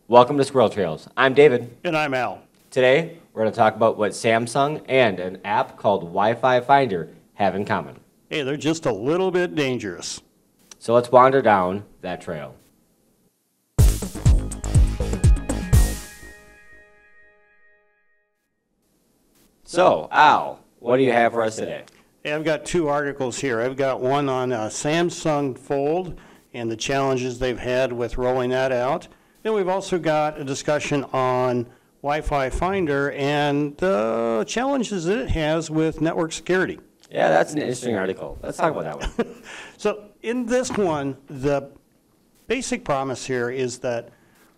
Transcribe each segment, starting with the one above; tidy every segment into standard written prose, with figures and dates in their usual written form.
Welcome to Squirrel Trails. I'm David. And I'm Al. Today, we're going to talk about what Samsung and an app called Wi-Fi Finder have in common. Hey, they're just a little bit dangerous. So let's wander down that trail. So, Al, what do you have for us today? Hey, I've got two articles here. I've got one on Samsung Fold and the challenges they've had with rolling that out. Then we've also got a discussion on Wi-Fi Finder and the challenges that it has with network security. Yeah, that's an interesting article. Let's talk about that one. So in this one, the basic promise here is that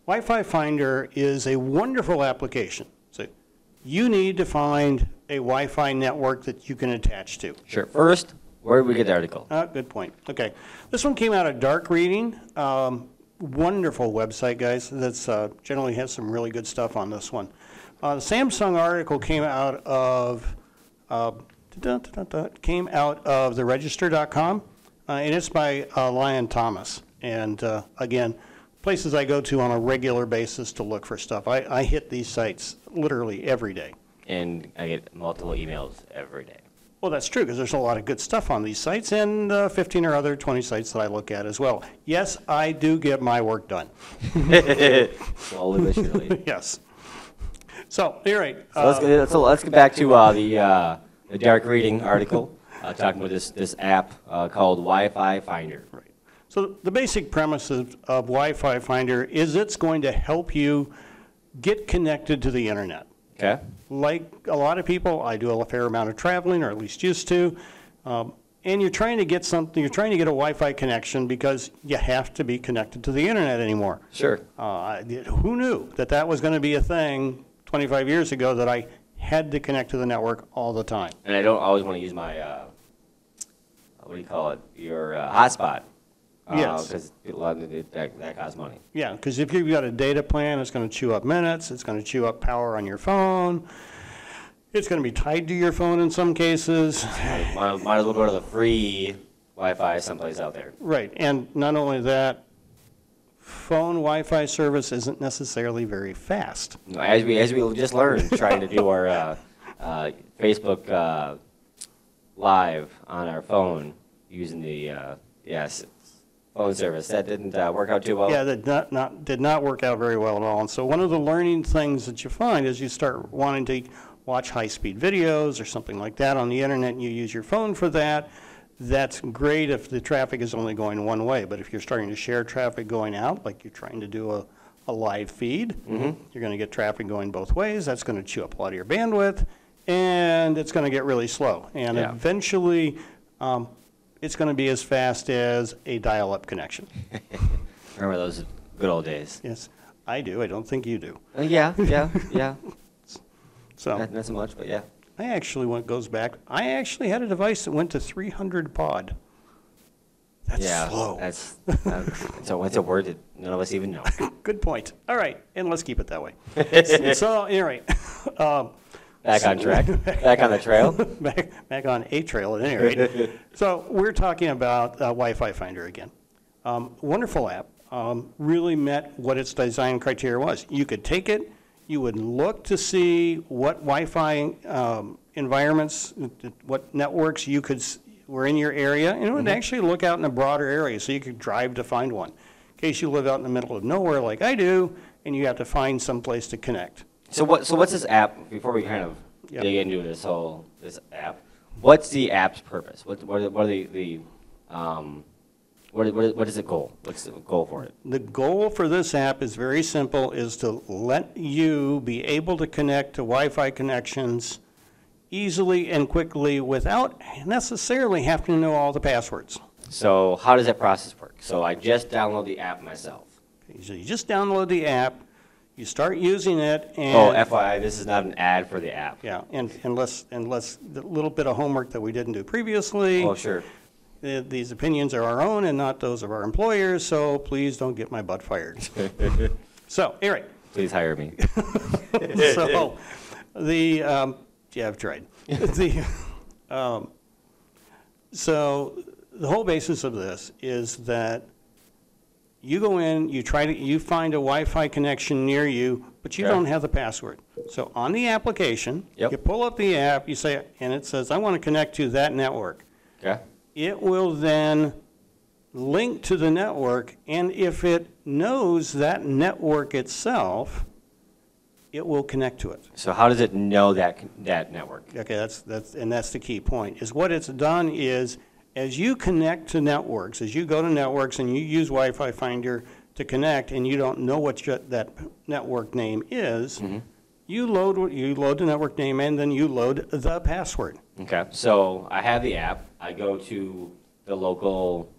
Wi-Fi Finder is a wonderful application. So you need to find a Wi-Fi network that you can attach to. Sure. First, where did we get the article? Good point. Okay. This one came out of Dark Reading. Wonderful website, guys. That's generally has some really good stuff on this one. The Samsung article came out of theregister.com, and it's by Iain Thomas. And again, places I go to on a regular basis to look for stuff. I hit these sites literally every day. And I get multiple emails every day. Well, that's true, because there's a lot of good stuff on these sites, and 15 or other 20 sites that I look at as well. Yes, I do get my work done. Slowly but surely. Yes. So, all right. So let's get back to the Dark Reading article, talking about this app called Wi-Fi Finder. Right. So the basic premise of Wi-Fi Finder is it's going to help you get connected to the internet. Okay. Like a lot of people, I do a fair amount of traveling, or at least used to, and you're trying to get something, you're trying to get a Wi-Fi connection because you have to be connected to the internet anymore. Sure. Who knew that that was going to be a thing 25 years ago, that I had to connect to the network all the time? And I don't always want to use my, what do you call it, your hotspot. Yes. Because that costs money. Yeah, because if you've got a data plan, it's going to chew up minutes, it's going to chew up power on your phone, it's going to be tied to your phone in some cases. Might as well go to the free Wi-Fi someplace out there. Right, and not only that, phone Wi-Fi service isn't necessarily very fast. As we just learned, trying to do our Facebook Live on our phone using the phone service. That didn't work out too well. Yeah, that did not work out very well at all. And so one of the learning things that you find is you start wanting to watch high-speed videos or something like that on the internet, and you use your phone for that. That's great if the traffic is only going one way. But if you're starting to share traffic going out, like you're trying to do a live feed, you're going to get traffic going both ways. That's going to chew up a lot of your bandwidth, and it's going to get really slow. And eventually, it's going to be as fast as a dial-up connection. Remember those good old days? Yes, I do. I don't think you do. Yeah. So not so much, but yeah. I actually goes back. I actually had a device that went to 300 baud. That's slow. That's it's a word that none of us even know. Good point. All right, and let's keep it that way. So, all right. Back on track. Back on the trail. back on a trail at any rate. So we're talking about Wi-Fi Finder again. Wonderful app. Really met what its design criteria was. You could take it. You would look to see what Wi-Fi environments, what networks were in your area, and it would actually look out in a broader area, so you could drive to find one. In case you live out in the middle of nowhere like I do, and you have to find some place to connect. So what's this app? Before we kind of dig into this app, what's the app's purpose? What is the goal? What's the goal for it? The goal for this app is very simple: is to let you be able to connect to Wi-Fi connections easily and quickly without necessarily having to know all the passwords. So how does that process work? So I just download the app myself. Okay, so you just download the app. You start using it, and FYI, this is not an ad for the app. Yeah, and unless the little bit of homework that we didn't do previously. Oh, sure. These opinions are our own and not those of our employers, so please don't get my butt fired. So, all right. Please hire me. So, I've tried. So the whole basis of this is that You go in, you find a Wi-Fi connection near you, but you Okay. don't have the password. So on the application, Yep. you pull up the app, you say, and it says, I want to connect to that network. Okay. It will then link to the network, and if it knows that network itself, it will connect to it. So how does it know that network? Okay, that's the key point, is what it's done is, as you connect to networks, as you go to networks and you use Wi-Fi Finder to connect and you don't know what that network name is, you load the network name and then you load the password. Okay. So I have the app. I go to the local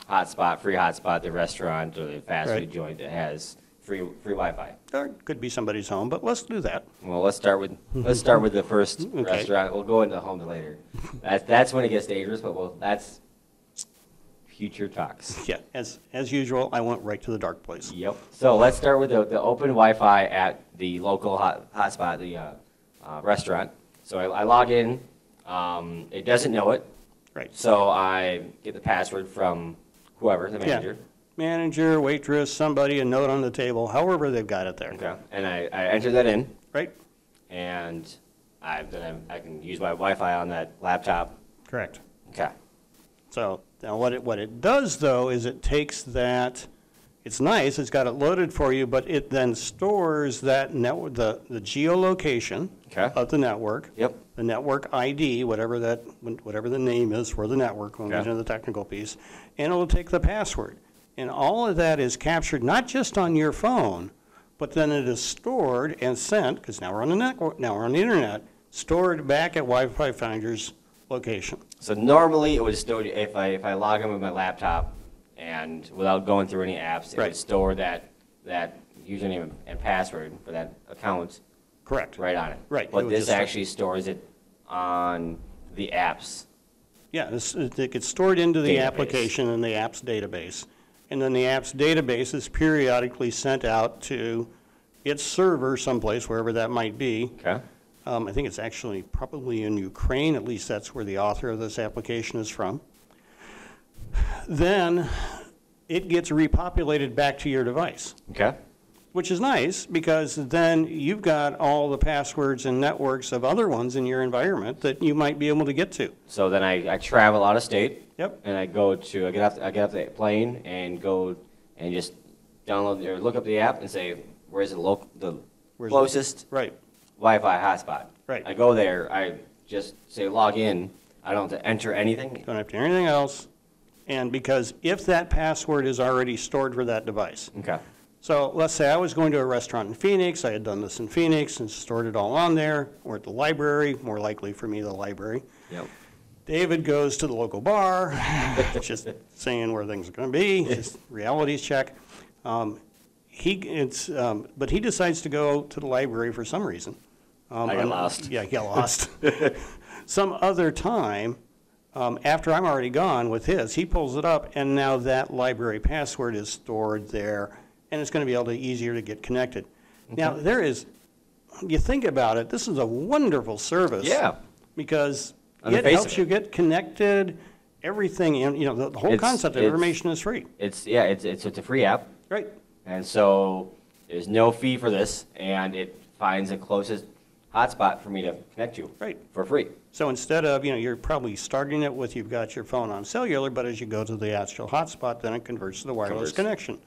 hotspot, free hotspot, the restaurant or the fast Right. food joint that has free Wi-Fi. Or it could be somebody's home, but let's do that. Well, let's start with the first Okay. restaurant. We'll go into home later. That's when it gets dangerous, but that's future talks. Yeah, as usual, I went right to the dark place. Yep. So let's start with the open Wi-Fi at the local hotspot, the restaurant. So I log in. It doesn't know it. Right. So I get the password from whoever, the manager. Yeah. Manager, waitress, somebody, a note on the table, however they've got it there. Okay. And I enter that in, Right? and then I can use my Wi-Fi on that laptop. Correct. Okay. So now what it does, though, is it takes that, it's nice, it's got it loaded for you, but it then stores that network, the geolocation Okay. of the network, Yep. the network ID, whatever the name is for the network, when we get Okay. into the technical piece, and it will take the password. And all of that is captured not just on your phone, but then it is stored and sent, because now we're on the network, now we're on the internet, stored back at Wi-Fi Finder's location. So normally it would store, if I log in with my laptop and without going through any apps, it Right. would store that username and password for that account Correct. right on it. Right. It But would this just- actually stores it on the apps. Yeah, it gets stored into the Database. application in the app's database. And then the app's database is periodically sent out to its server someplace, wherever that might be. Okay. I think it's actually probably in Ukraine, at least that's where the author of this application is from. Then it gets repopulated back to your device, Okay. which is nice because then you've got all the passwords and networks of other ones in your environment that you might be able to get to. So then I travel out of state. Yep. And I get off the plane and go and just download or look up the app and say, where's the Where's closest Right. Wi-Fi hotspot? Right. I go there, I just say log in. I don't have to enter anything. Don't have to do anything else. And because if that password is already stored for that device. Okay. So let's say I was going to a restaurant in Phoenix, I had done this in Phoenix and stored it all on there, or at the library, more likely for me, the library. Yep. David goes to the local bar, just saying where things are going to be, just realities check. But he decides to go to the library for some reason. I got lost. Yeah, he got lost. Some other time, after I'm already gone with his, he pulls it up, and now that library password is stored there, and it's going to be able to easier to get connected. Now, you think about it, this is a wonderful service. Yeah. Because On the it face helps of you it. get connected, everything, and the whole It's- concept of it's- information is free. It's a free app, Right. and so there's no fee for this, and it finds the closest hotspot for me to connect to. Right. For free. So instead of, you're probably starting it with you've got your phone on cellular, but as you go to the actual hotspot, then it converts to the wireless Converts. connection.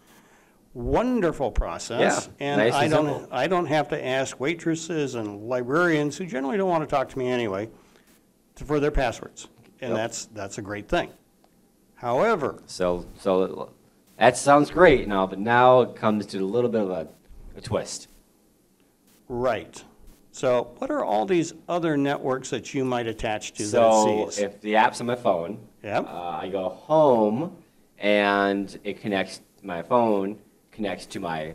Wonderful process. Yeah, And nice I and don't, simple. I don't have to ask waitresses and librarians, who generally don't want to talk to me anyway, for their passwords. And Yep. that's a great thing. However, So that sounds great now, but now it comes to a little bit of a twist. right. So what are all these other networks that you might attach to that So it sees? if the app's on my phone, Yep. I go home, and it connects, my phone connects to my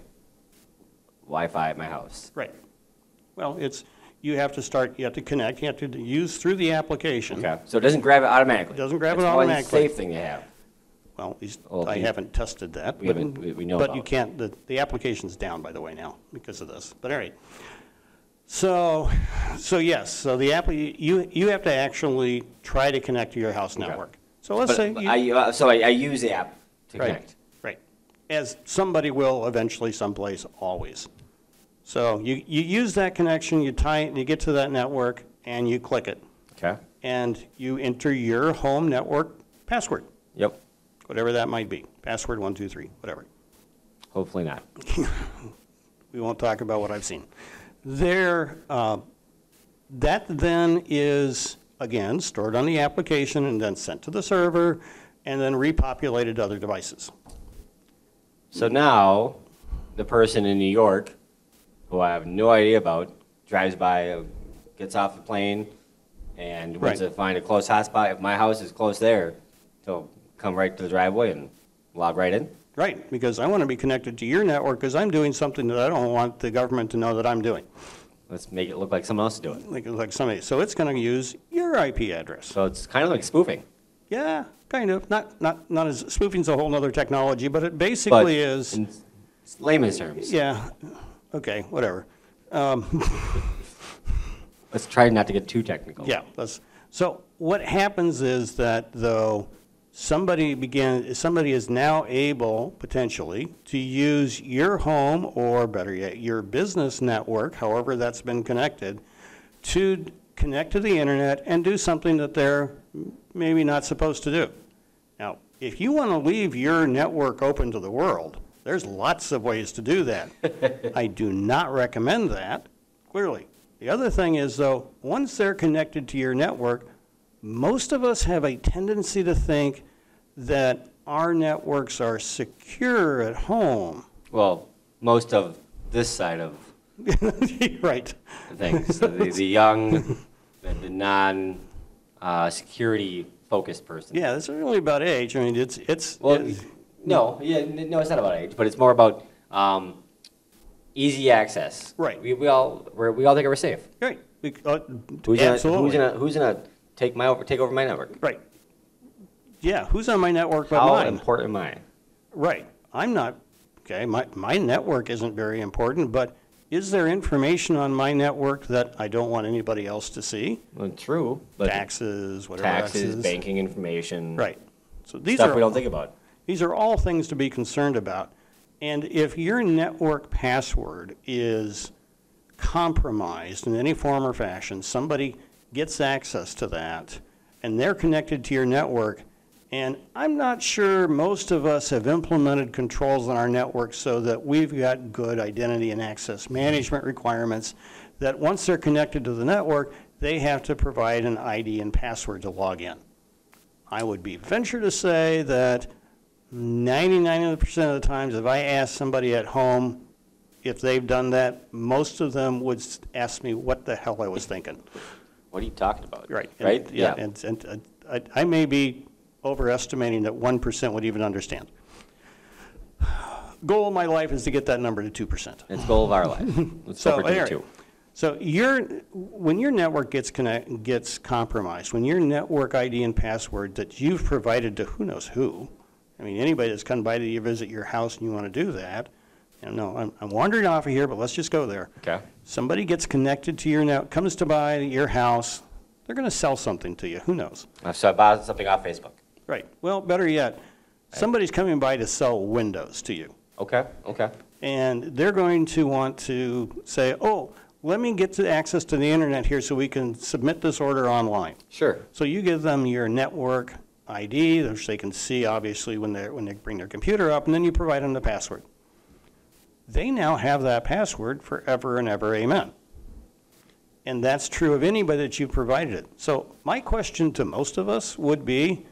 Wi-Fi at my house. Right. Well, you have to connect, you have to use through the application. Okay, so it doesn't grab it automatically. It doesn't grab it That's automatically. one safe thing to have. Well, at least Well, I haven't tested that. we haven't- we know But you about. can't, the application's down, by the way, now because of this. But all right. So yes, so the app, you have to actually try to connect to your house network. So let's say, But I use the app to right, connect. right. as somebody will eventually someplace always. So you use that connection, you tie it, and you get to that network, and you click it. Okay. And you enter your home network password. Yep. Whatever that might be. Password 123, whatever. Hopefully not. We won't talk about what I've seen. There, that then is, again, stored on the application and then sent to the server and then repopulated to other devices. So now, the person in New York, who I have no idea about, drives by, gets off the plane, and wants to find a close hotspot. If my house is close there, they'll come right to the driveway and log right in. Right, because I want to be connected to your network because I'm doing something that I don't want the government to know that I'm doing. Let's make it look like someone else is doing it. Like somebody, so it's going to use your IP address. So it's kind of like spoofing. Yeah, kind of. Not as spoofing's a whole other technology, but it basically is. In layman's terms. Yeah. Okay. Whatever. Let's try not to get too technical. Yeah. So what happens is that though somebody is now able potentially to use your home or better yet your business network, however that's been connected, to connect to the internet and do something that they're maybe not supposed to do. Now, if you want to leave your network open to the world, there's lots of ways to do that. I do not recommend that, clearly. The other thing is, though, once they're connected to your network, most of us have a tendency to think that our networks are secure at home. Well, most of this side of right. things, the young, the non-security focused person. Yeah, it's really about age. I mean, it's well, no, it's not about age, but it's more about easy access. Right. We all think we're safe. Right. Absolutely. Who's gonna take over my network? Right. Yeah. Who's on my network but How mine? important am I? Right. I'm not. Okay. My network isn't very important, but is there information on my network that I don't want anybody else to see? Well, true. But taxes, whatever. Taxes, banking information. Right. So these stuff we don't think about. These are all things to be concerned about. And if your network password is compromised in any form or fashion, somebody gets access to that, and they're connected to your network, and I'm not sure most of us have implemented controls on our network so that we've got good identity and access management requirements that once they're connected to the network, they have to provide an ID and password to log in. I would venture to say that 99% of the times if I ask somebody at home if they've done that, most of them would ask me what the hell I was thinking. What are you talking about? Right. Right? Yeah. And I may be overestimating that 1% would even understand. Goal of my life is to get that number to 2%. It's the goal of our life. Let's go for 2. So when your network gets compromised, when your network ID and password that you've provided to who knows who, I mean, anybody that's come by to visit your house and you want to do that, no, I'm wandering off of here, but let's just go there. Okay. Somebody gets connected to your net, comes to buy your house, they're going to sell something to you. Who knows? So I bought something off Facebook. Right. Well, better yet, somebody's coming by to sell windows to you. Okay. And they're going to want to say, oh, let me get access to the internet here so we can submit this order online. Sure. So you give them your network ID, which they can see obviously when they bring their computer up, and then you provide them the password. They now have that password forever and ever, amen. And that's true of anybody that you've provided it. So my question to most of us would be,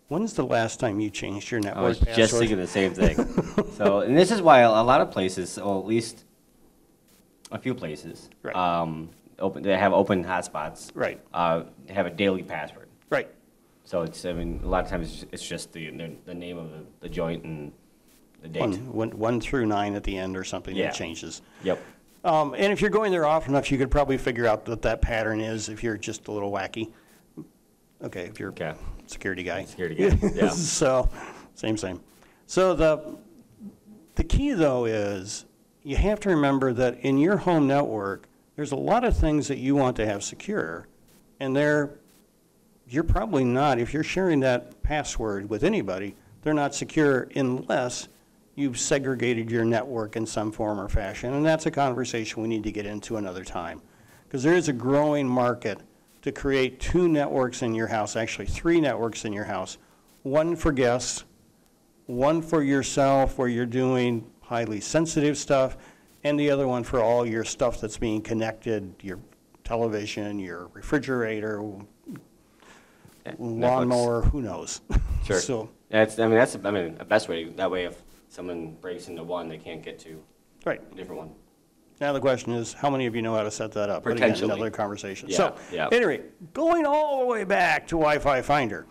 when's the last time you changed your network password? I was just thinking the same thing. So, and this is why a lot of places, or at least a few places, right. They have open hotspots. Right. They have a daily password. Right. So it's, I mean, a lot of times it's just the name of the joint and the date. 1 through 9 at the end or something that changes. Yep. And if you're going there often enough, you could probably figure out what that pattern is if you're just a little wacky. Okay, if you're a security guy. Yeah. So, same. So the key, though, is you have to remember that in your home network, there's a lot of things that you want to have secure, and you're probably not, if you're sharing that password with anybody, they're not secure unless you've segregated your network in some form or fashion, and that's a conversation we need to get into another time. Because there is a growing market to create 2 networks in your house, actually 3 networks in your house. One for guests, one for yourself where you're doing highly sensitive stuff, and the other one for all your stuff that's being connected, your television, your refrigerator, lawnmower, who knows? Sure. So, that's the best way. That way, if someone breaks into one, they can't get to right. a different one. Now the question is, how many of you know how to set that up? But again, Potentially. another conversation. Yeah, So, yeah. anyway, going all the way back to Wi-Fi Finder,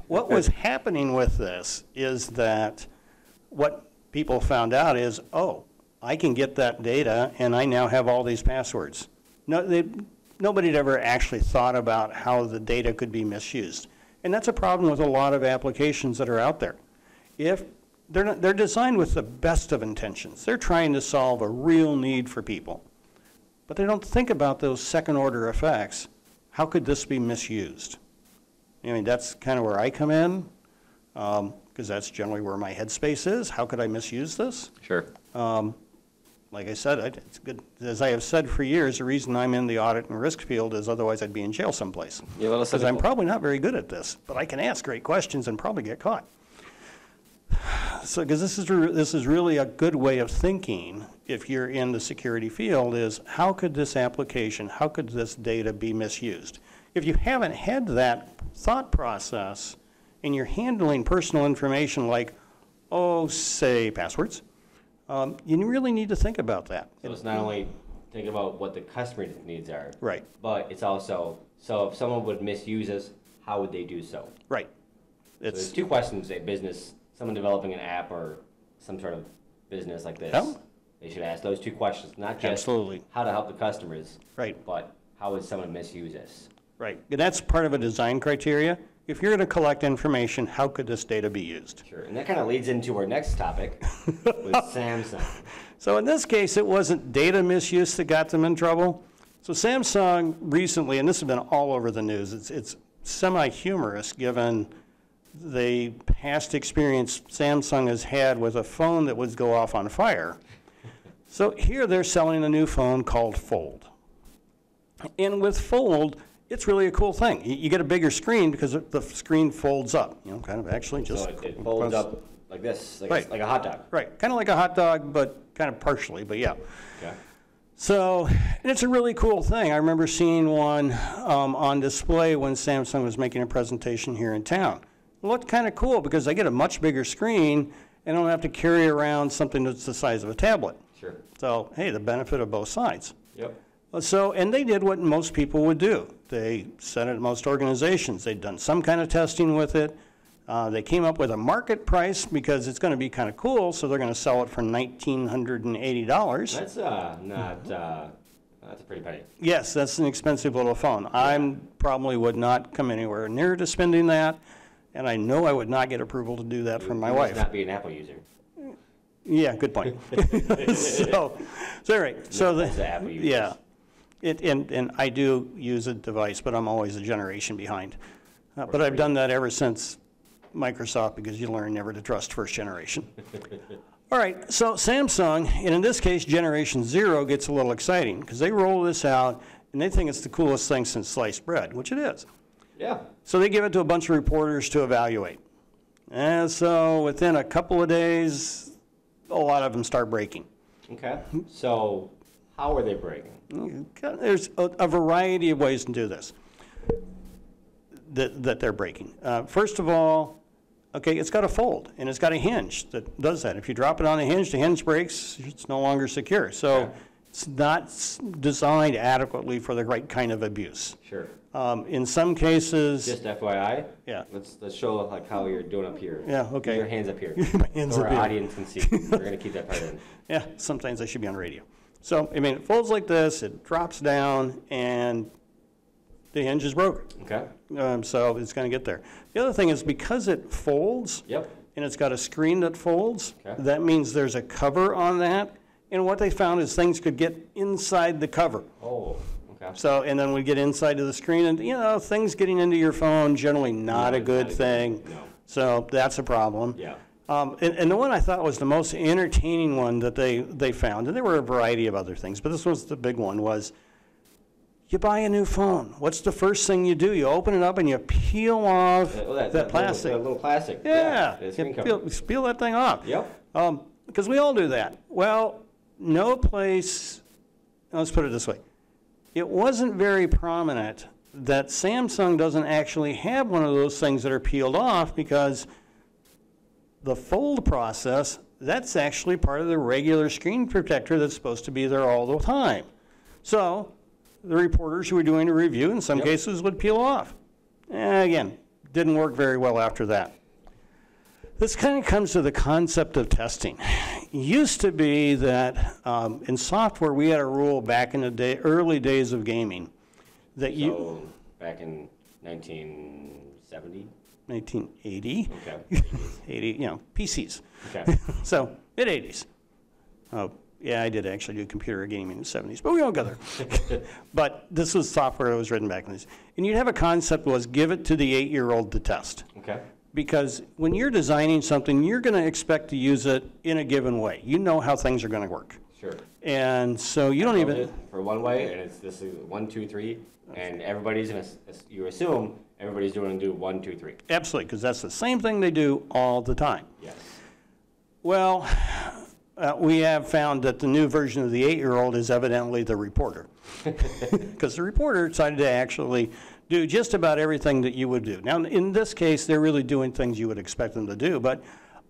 what was happening with this is that what people found out is, oh, I can get that data, and I now have all these passwords. Nobody had ever actually thought about how the data could be misused. And that's a problem with a lot of applications that are out there. If they're designed with the best of intentions. They're trying to solve a real need for people. But they don't think about those second-order effects. How could this be misused? I mean, that's kind of where I come in, because that's generally where my headspace is. How could I misuse this? Sure. Like I said, it's good. As I have said for years, the reason I'm in the audit and risk field is otherwise I'd be in jail someplace. Because I'm probably not very good at this, but I can ask great questions and probably get caught. So, because this is really a good way of thinking if you're in the security field is how could this application, how could this data be misused? If you haven't had that thought process and you're handling personal information like, oh, say passwords, you really need to think about that. So it's not only thinking about what the customer needs are, Right. but it's also, so if someone would misuse us, how would they do so? Right. So there's 2 questions a business, someone developing an app or some sort of business like this, Yeah. they should ask those 2 questions, not just Absolutely. how to help the customers, Right. but how would someone misuse us? Right. And that's part of a design criteria. If you're going to collect information, how could this data be used? Sure, and that kind of leads into our next topic with Samsung. So in this case, it wasn't data misuse that got them in trouble. So Samsung recently, and this has been all over the news, it's semi-humorous given the past experience Samsung has had with a phone that would go off on fire. So here they're selling a new phone called Fold. And with Fold, it's really a cool thing. You get a bigger screen because the screen folds up, kind of actually just. So it folds up like this, like, Right. like a hot dog. Right, kind of like a hot dog, but kind of partially, but yeah. Okay. So, and it's a really cool thing. I remember seeing one on display when Samsung was making a presentation here in town. It looked kind of cool because I get a much bigger screen and I don't have to carry around something that's the size of a tablet. Sure. So, hey, the benefit of both sides. Yep. So, and they did what most people would do. They sent it to most organizations. They'd done some kind of testing with it. They came up with a market price because it's going to be kind of cool, so they're going to sell it for $1,980. That's that's a pretty penny. Yes, that's an expensive little phone. I probably would not come anywhere near to spending that, and I know I would not get approval to do that from my You wife. must not be an Apple user. Yeah, good point. so anyway, so No, it's the Apple users. yeah, and I do use a device, but I'm always a generation behind. But I've done that ever since Microsoft because you learn never to trust first generation. All right, so Samsung, and in this case, Generation 0 gets a little exciting because they roll this out and they think it's the coolest thing since sliced bread, which it is. Yeah. So they give it to a bunch of reporters to evaluate. And so within a couple of days, a lot of them start breaking. Okay. So how are they breaking? There's a variety of ways to do this that they're breaking. First of all, okay, it's got a fold, and it's got a hinge that does that. If you drop it on the hinge breaks, it's no longer secure. So Okay. it's not designed adequately for the right kind of abuse. Sure. In some cases, Just FYI. Yeah. Let's show like how you're doing up here. Yeah, okay. Keep your hands up here. My hands so up our here. audience can see. We're going to keep that part in. yeah, sometimes I should be on radio. So, I mean, it folds like this, it drops down, and the hinge is broken. Okay. So it's going to get there. The other thing is because it folds, Yep. and it's got a screen that folds, Okay. that means there's a cover on that. And what they found is things could get inside the cover. Oh. Okay. So, and then we get inside of the screen, and things getting into your phone, generally not No, a good not a good thing. thing, no. So that's a problem. Yeah. And the one I thought was the most entertaining one that they found, and there were a variety of other things, but this was the big one, was you buy a new phone. What's the first thing you do? You open it up and you peel off that plastic. Little plastic. Yeah, you peel that thing off. Yep. Because we all do that. Well, no place, let's put it this way. It wasn't very prominent that Samsung doesn't actually have one of those things that are peeled off, because the fold process, that's actually part of the regular screen protector that's supposed to be there all the time. So the reporters who were doing a review in some cases would peel off. And again, didn't work very well after that. This kind of comes to the concept of testing. It used to be that in software we had a rule back in the early days of gaming that back in 1970? 1980. Okay. 80, PCs. Okay. So, mid-80s. Oh, yeah, I did actually do computer gaming in the 70s, but we won't go there. But this was software that was written back in this. And you'd have a concept was give it to the 8-year-old to test. Okay. Because when you're designing something, you're going to expect to use it in a given way. You know how things are going to work. Sure. And so you don't even... For one way, and this is 1, 2, 3, and everybody's going to, you assume everybody's going to do 1, 2, 3. Absolutely, because that's the same thing they do all the time. Yes. Well, we have found that the new version of the 8-year-old is evidently the reporter. Because the reporter decided to actually do just about everything that you would do. Now, in this case, they're really doing things you would expect them to do, but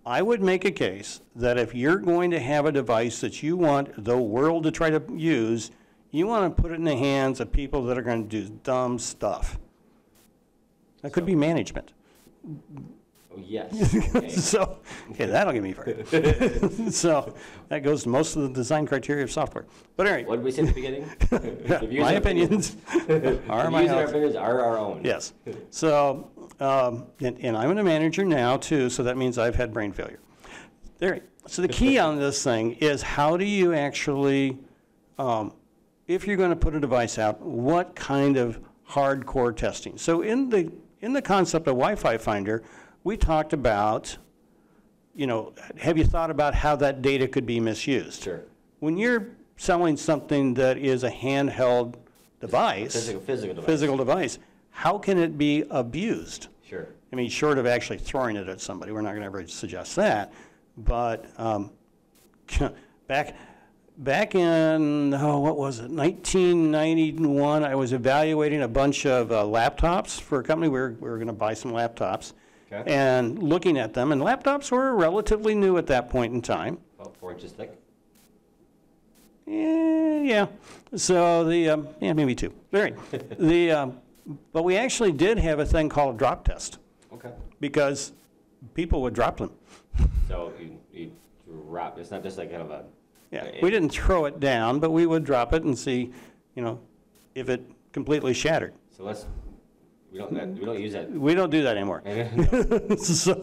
I would make a case that if you're going to have a device that you want the world to try to use, you want to put it in the hands of people that are going to do dumb stuff. That could be management. Oh, yes. Okay. Okay, that'll get me fired. So that goes to most of the design criteria of software. But anyway. What did we say at the beginning? My opinions are my own. Our opinions are our own. Yes. So, and I'm a manager now too, so that means I've had brain failure. There. So the key on this thing is how do you actually, if you're going to put a device out, what kind of hardcore testing? So in the concept of Wi-Fi Finder, we talked about, have you thought about how that data could be misused? Sure. When you're selling something that is a handheld device, physical device, how can it be abused? Sure. I mean, short of actually throwing it at somebody, we're not going to ever suggest that. But back in, what was it, 1991, I was evaluating a bunch of laptops for a company. We were going to buy some laptops. Okay. And looking at them, and laptops were relatively new at that point in time. About 4 inches thick? Yeah. So maybe 2. Right. But we actually did have a thing called a drop test. Okay. Because people would drop them. So you drop, it's not just like kind of a... Yeah, we didn't throw it down, but we would drop it and see, if it completely shattered. So we don't use that. We don't do that anymore. No.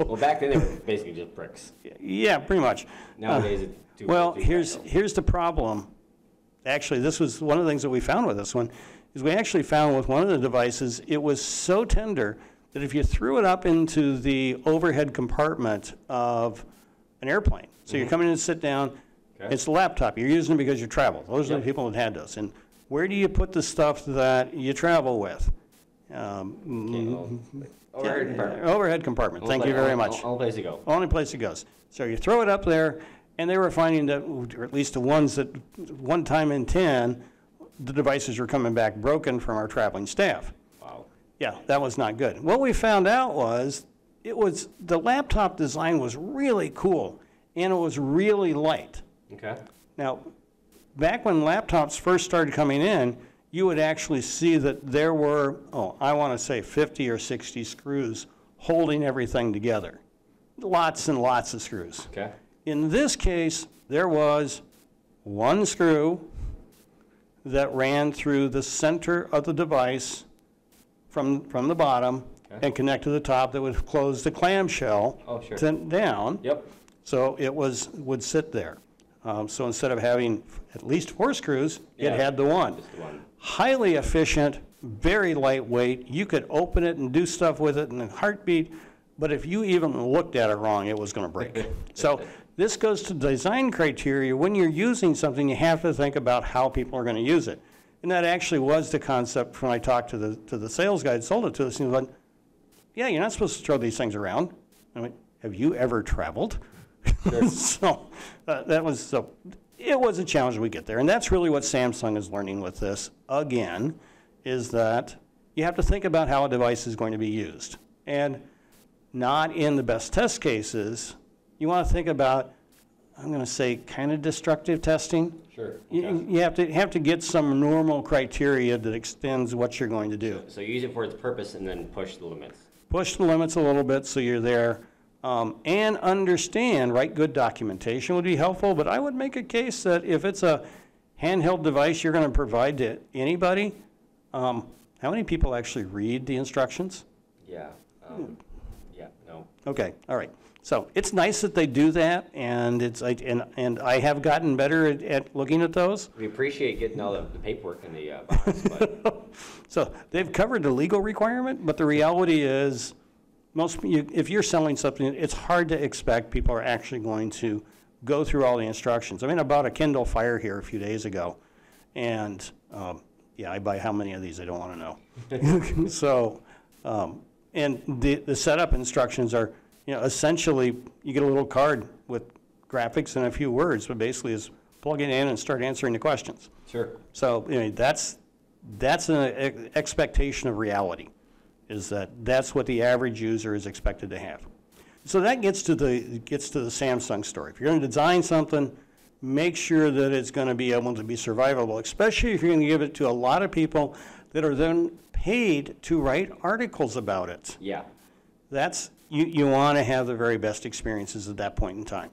Well, back then they were basically just bricks. Yeah, pretty much. Nowadays it's too. Well, here's the problem. Actually, this was one of the things that we found with this one, is we actually found with one of the devices, it was so tender that if you threw it up into the overhead compartment of an airplane, so you're coming in to sit down, it's a laptop, you're using it because you travel. Those are the people that had those. And where do you put the stuff that you travel with? Overhead compartment. Overhead compartment. Thank you very much. Only place to go. Only place it goes. So you throw it up there, and they were finding that, or at least the ones that, one time in 10, the devices were coming back broken from our traveling staff. Wow. Yeah, that was not good. What we found out was, the laptop design was really cool, and it was really light. Okay. Now, back when laptops first started coming in, you would actually see that there were, I want to say 50 or 60 screws holding everything together. Lots and lots of screws. Okay. In this case, there was one screw that ran through the center of the device from the bottom and connect to the top that would close the clamshell down. Yep. So it would sit there. So instead of having at least 4 screws, it had the one. Just the one. Highly efficient, very lightweight. You could open it and do stuff with it in a heartbeat. But if you even looked at it wrong, it was going to break. So this goes to design criteria. When you're using something, you have to think about how people are going to use it. And that actually was the concept when I talked to the sales guy that sold it to us. He was like, yeah, you're not supposed to throw these things around. I went, have you ever traveled? Sure. So it was a challenge we get there. And that's really what Samsung is learning with this, again, is that you have to think about how a device is going to be used. And not in the best test cases, you want to think about, I'm going to say, kind of destructive testing. Sure. You have to get some normal criteria that extends what you're going to do. So use it for its purpose and then push the limits. Push the limits a little bit so you're there. And understand, right, good documentation would be helpful, but I would make a case that if it's a handheld device you're going to provide to anybody, how many people actually read the instructions? Yeah. Yeah, no. Okay, all right. So it's nice that they do that, and and I have gotten better at looking at those. We appreciate getting all the paperwork in the box, but So they've covered the legal requirement, but the reality is, if you're selling something, it's hard to expect people are actually going to go through all the instructions. I mean, I bought a Kindle Fire here a few days ago, and yeah, I buy how many of these, I don't want to know. So, and the setup instructions are, essentially, you get a little card with graphics and a few words, but basically is plug it in and start answering the questions. sure. So, that's an expectation of reality, is that's what the average user is expected to have. So that gets to the Samsung story. If you're going to design something, make sure that it's going to be able to be survivable, especially if you're going to give it to a lot of people that are then paid to write articles about it. Yeah. You want to have the very best experiences at that point in time.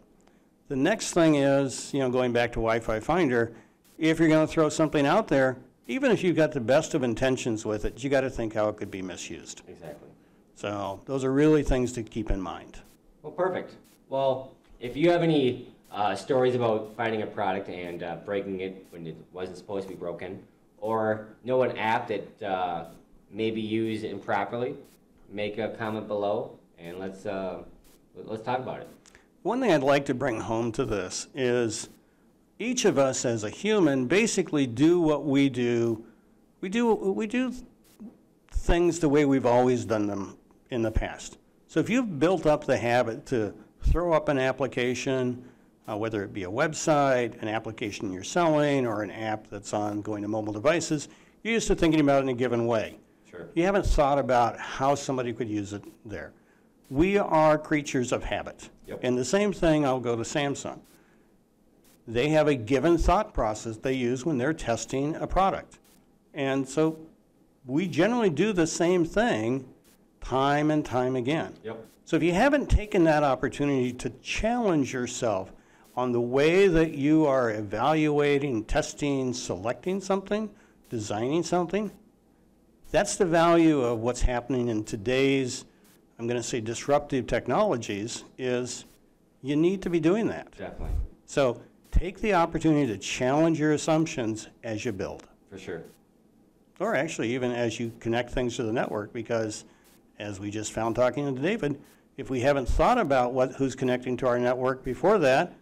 The next thing is, going back to Wi-Fi Finder, if you're going to throw something out there, even if you've got the best of intentions with it, you got to think how it could be misused. Exactly. So those are really things to keep in mind. Well, perfect. Well, if you have any stories about finding a product and breaking it when it wasn't supposed to be broken, or know an app that maybe used improperly, make a comment below, and let's talk about it. One thing I'd like to bring home to this is each of us as a human basically do what we do. We do things the way we've always done them in the past. So if you've built up the habit to throw up an application, whether it be a website, an application you're selling, or an app that's on going to mobile devices, you're used to thinking about it in a given way. Sure. You haven't thought about how somebody could use it there. We are creatures of habit. Yep. And the same thing, I'll go to Samsung. They have a given thought process they use when they're testing a product. And so we generally do the same thing time and time again. Yep. So if you haven't taken that opportunity to challenge yourself on the way that you are evaluating, testing, selecting something, designing something, that's the value of what's happening in today's, I'm going to say, disruptive technologies, is you need to be doing that. Definitely. So take the opportunity to challenge your assumptions as you build. For sure. Or actually even as you connect things to the network, because as we just found talking to David, if we haven't thought about who's connecting to our network before that,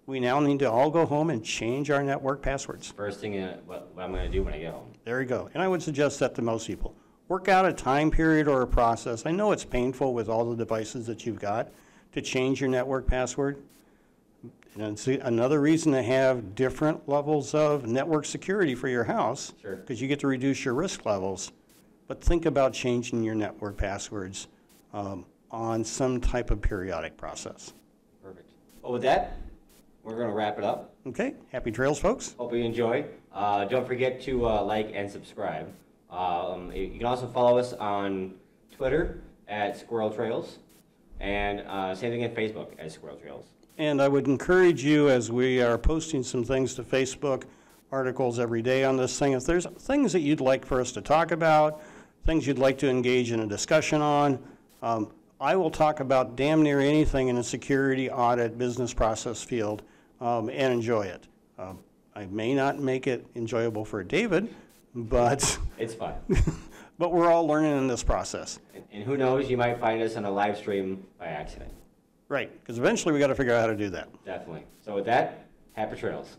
we now need to all go home and change our network passwords. First thing, what I'm going to do when I get home. There you go. And I would suggest that to most people. Work out a time period or a process. I know it's painful with all the devices that you've got to change your network password. And it's another reason to have different levels of network security for your house. Sure. Because you get to reduce your risk levels. But think about changing your network passwords on some type of periodic process. Perfect. Well, with that, we're going to wrap it up. Okay. Happy trails, folks. Hope you enjoy. Don't forget to like and subscribe. You can also follow us on Twitter at Squirrel Trails, and same thing at Facebook as Squirrel Trails. And I would encourage you, as we are posting some things to Facebook, articles every day on this thing, if there's things that you'd like for us to talk about, things you'd like to engage in a discussion on, I will talk about damn near anything in the security, audit, business process field, and enjoy it. I may not make it enjoyable for David, but It's fun. but we're all learning in this process. And who knows, you might find us on a live stream by accident. Right, because eventually we got to figure out how to do that. Definitely. So with that, happy trails.